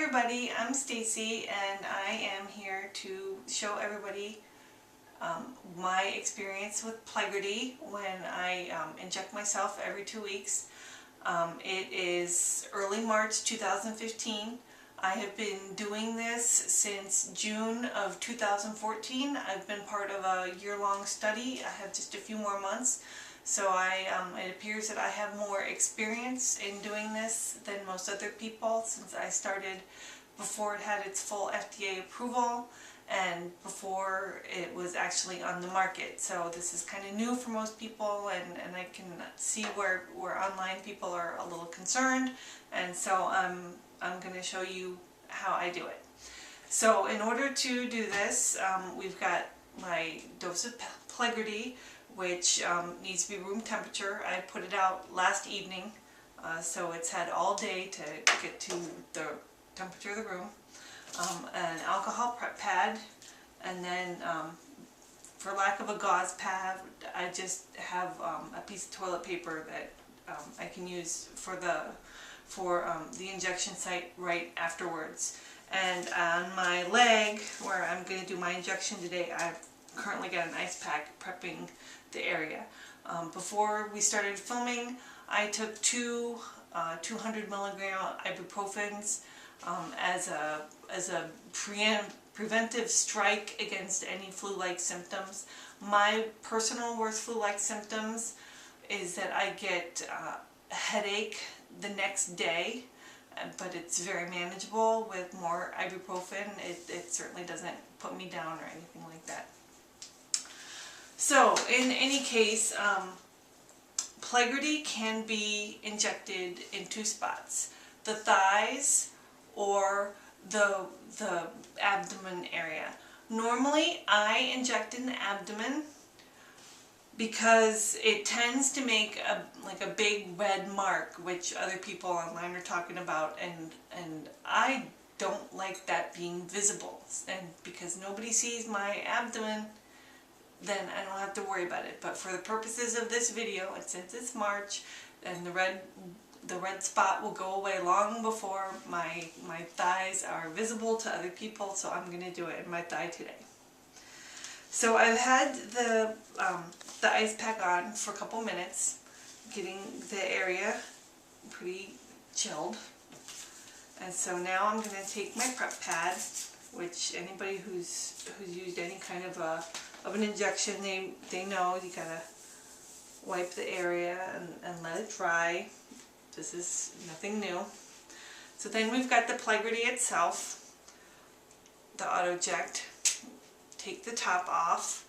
everybody, I'm Stacy and I am here to show everybody my experience with Plegridy when I inject myself every 2 weeks. It is early March 2015. I have been doing this since June of 2014. I've been part of a year-long study. I have just a few more months. So it appears that I have more experience in doing this than most other people, since I started before it had its full FDA approval and before it was actually on the market. So this is kind of new for most people, and I can see where online people are a little concerned, and so I'm going to show you how I do it. So in order to do this, we've got my dose of Plegridy, which needs to be room temperature. I put it out last evening, so it's had all day to get to the temperature of the room. An alcohol prep pad, and then for lack of a gauze pad, I just have a piece of toilet paper that I can use for the injection site right afterwards. And on my leg, where I'm going to do my injection today, I've currently got an ice pack prepping the area. Before we started filming, I took two 200 milligram ibuprofens as a preventive strike against any flu-like symptoms. My personal worst flu-like symptoms is that I get a headache the next day, but it's very manageable with more ibuprofen. It certainly doesn't put me down or anything like that. So in any case, Plegridy can be injected in two spots: the thighs or the abdomen area. Normally I inject in the abdomen because it tends to make a big red mark, which other people online are talking about, and I don't like that being visible, and because nobody sees my abdomen, then I don't have to worry about it. But for the purposes of this video, and since it's March, and the red spot will go away long before my thighs are visible to other people, so I'm going to do it in my thigh today. So I've had the ice pack on for a couple minutes, getting the area pretty chilled. And so now I'm going to take my prep pad, which anybody who's used any kind of an injection, they know you gotta wipe the area and let it dry. This is nothing new. So then we've got the Plegridy itself, the auto-eject. Take the top off,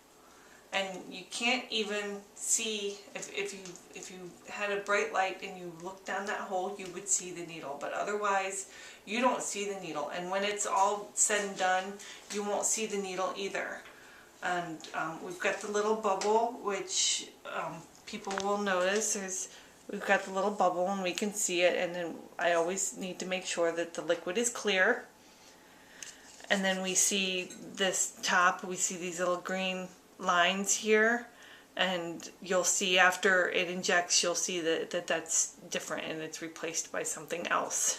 and you can't even see, if you had a bright light and you looked down that hole, you would see the needle, but otherwise you don't see the needle. And when it's all said and done, you won't see the needle either. And we've got the little bubble, which people will notice. We've got the little bubble and we can see it, and then I always need to make sure that the liquid is clear. And then we see this top, we see these little green lines here, and you'll see after it injects, you'll see that that's different and it's replaced by something else.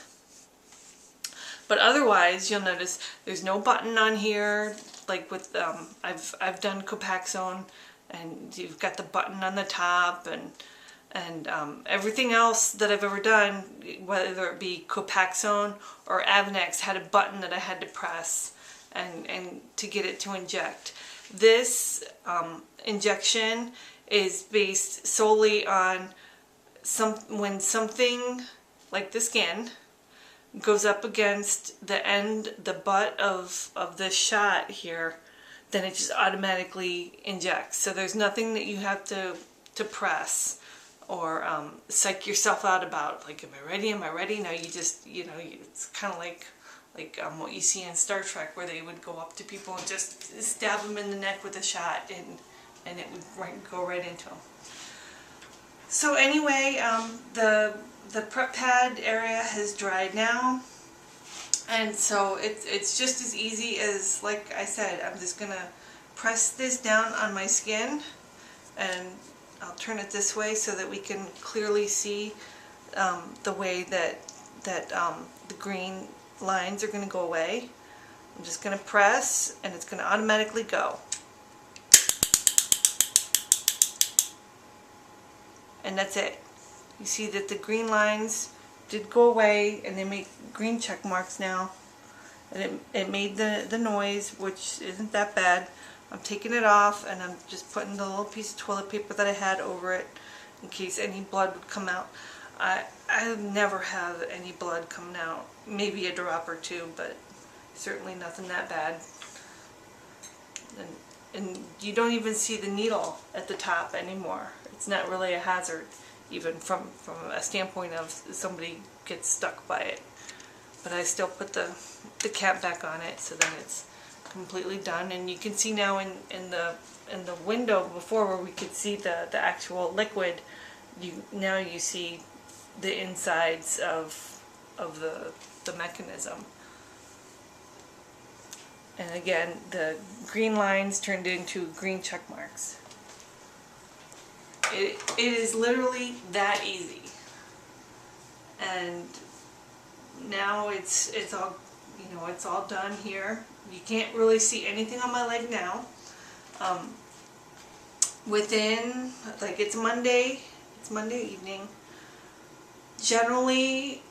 But otherwise, you'll notice there's no button on here, like with, I've done Copaxone, and you've got the button on the top, and everything else that I've ever done, whether it be Copaxone or Avenex, had a button that I had to press and to get it to inject. This injection is based solely on when something like the skin goes up against the butt of this shot here, then it just automatically injects. So there's nothing that you have to press or psych yourself out about, like, am I ready, am I ready? No, you just, it's kind of like what you see in Star Trek, where they would go up to people and just stab them in the neck with a shot, and it would go right into them. So anyway, the prep pad area has dried now, and so it's just as easy as, like I said, I'm just gonna press this down on my skin, and I'll turn it this way so that we can clearly see the way that the green lines are going to go away. I'm just going to press and it's going to automatically go. And that's it. You see that the green lines did go away and they make green check marks now. And it made the noise, which isn't that bad. I'm taking it off and I'm just putting the little piece of toilet paper that I had over it in case any blood would come out. I never have any blood coming out. Maybe a drop or two, but certainly nothing that bad. And you don't even see the needle at the top anymore. It's not really a hazard, even from a standpoint of somebody gets stuck by it. But I still put the cap back on it so that it's completely done. And you can see now in the window before where we could see the actual liquid, now you see the insides of the mechanism. And again, the green lines turned into green check marks. It is literally that easy. And now it's all, you know, it's all done here. You can't really see anything on my leg now. Within, like, it's Monday evening. Generally,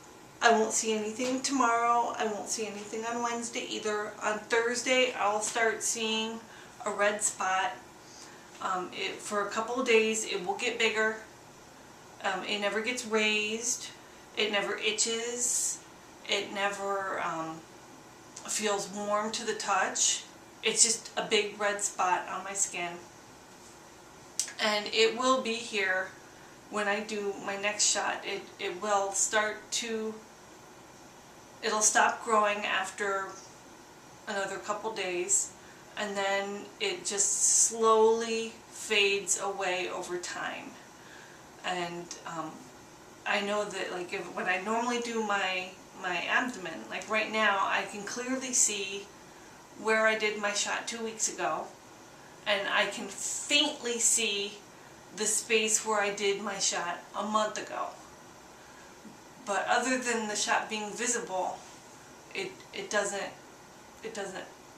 I won't see anything tomorrow. I won't see anything on Wednesday either. On Thursday, I'll start seeing a red spot. For a couple of days, it will get bigger. It never gets raised. It never itches. It never feels warm to the touch. It's just a big red spot on my skin. And it will be here when I do my next shot. It will start to, it'll stop growing after another couple days, and then it just slowly fades away over time. And I know that, like, when I normally do my abdomen, like right now, I can clearly see where I did my shot 2 weeks ago, and I can faintly see the space where I did my shot a month ago. But other than the shot being visible, it doesn't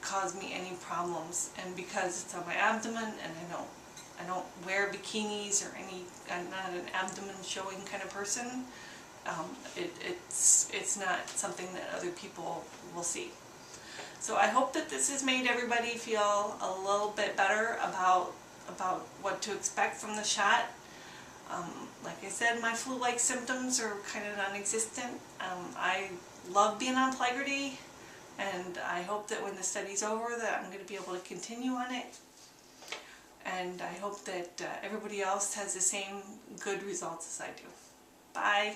cause me any problems. And because it's on my abdomen, and I don't wear bikinis or I'm not an abdomen showing kind of person, it's not something that other people will see. So I hope that this has made everybody feel a little bit better about what to expect from the shot. Like I said, my flu-like symptoms are kind of non-existent. I love being on Plegridy, and I hope that when the study's over that I'm going to be able to continue on it. And I hope that everybody else has the same good results as I do. Bye.